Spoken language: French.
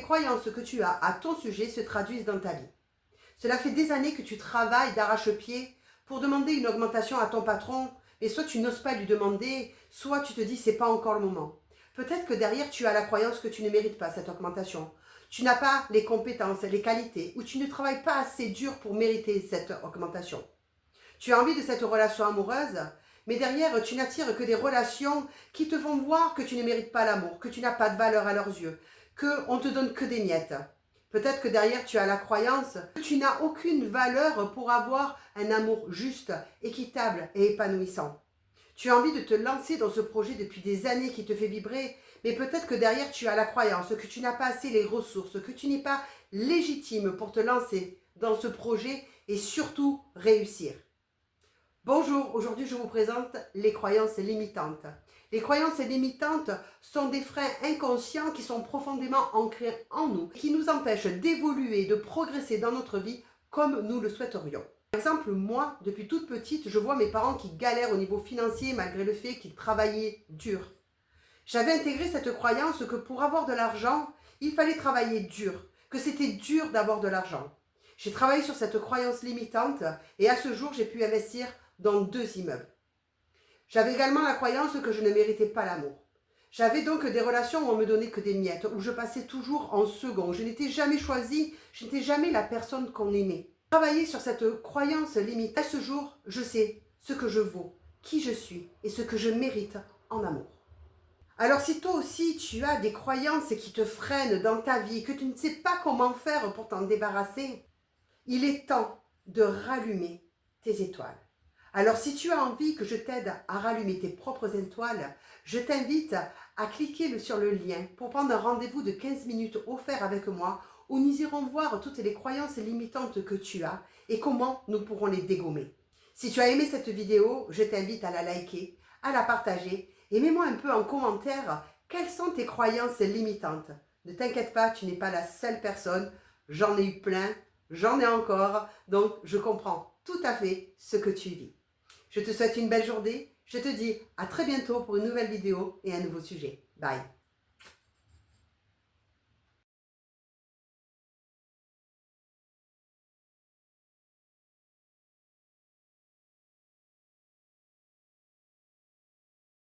croyances que tu as à ton sujet se traduisent dans ta vie. Cela fait des années que tu travailles d'arrache-pied pour demander une augmentation à ton patron, mais soit tu n'oses pas lui demander, soit tu te dis c'est pas encore le moment. Peut-être que derrière tu as la croyance que tu ne mérites pas cette augmentation. Tu n'as pas les compétences, les qualités, ou tu ne travailles pas assez dur pour mériter cette augmentation. Tu as envie de cette relation amoureuse, mais derrière tu n'attires que des relations qui te font voir que tu ne mérites pas l'amour, que tu n'as pas de valeur à leurs yeux, qu'on te donne que des miettes. Peut-être que derrière tu as la croyance que tu n'as aucune valeur pour avoir un amour juste, équitable et épanouissant. Tu as envie de te lancer dans ce projet depuis des années qui te fait vibrer, mais peut-être que derrière tu as la croyance que tu n'as pas assez les ressources, que tu n'es pas légitime pour te lancer dans ce projet et surtout réussir. Bonjour, aujourd'hui je vous présente les croyances limitantes. Les croyances limitantes sont des freins inconscients qui sont profondément ancrés en nous, qui nous empêchent d'évoluer, de progresser dans notre vie comme nous le souhaiterions. Par exemple, moi, depuis toute petite, je vois mes parents qui galèrent au niveau financier malgré le fait qu'ils travaillaient dur. J'avais intégré cette croyance que pour avoir de l'argent, il fallait travailler dur, que c'était dur d'avoir de l'argent. J'ai travaillé sur cette croyance limitante et à ce jour, j'ai pu investir dans 2 immeubles. J'avais également la croyance que je ne méritais pas l'amour. J'avais donc des relations où on me donnait que des miettes, où je passais toujours en second. Je n'étais jamais choisie, je n'étais jamais la personne qu'on aimait. Travailler sur cette croyance limite. À ce jour, je sais ce que je vaux, qui je suis et ce que je mérite en amour. Alors si toi aussi tu as des croyances qui te freinent dans ta vie, que tu ne sais pas comment faire pour t'en débarrasser, il est temps de rallumer tes étoiles. Alors si tu as envie que je t'aide à rallumer tes propres étoiles, je t'invite à cliquer sur le lien pour prendre un rendez-vous de 15 minutes offert avec moi où nous irons voir toutes les croyances limitantes que tu as et comment nous pourrons les dégommer. Si tu as aimé cette vidéo, je t'invite à la liker, à la partager et mets-moi un peu en commentaire quelles sont tes croyances limitantes. Ne t'inquiète pas, tu n'es pas la seule personne, j'en ai eu plein, j'en ai encore, donc je comprends tout à fait ce que tu vis. Je te souhaite une belle journée, je te dis à très bientôt pour une nouvelle vidéo et un nouveau sujet. Bye.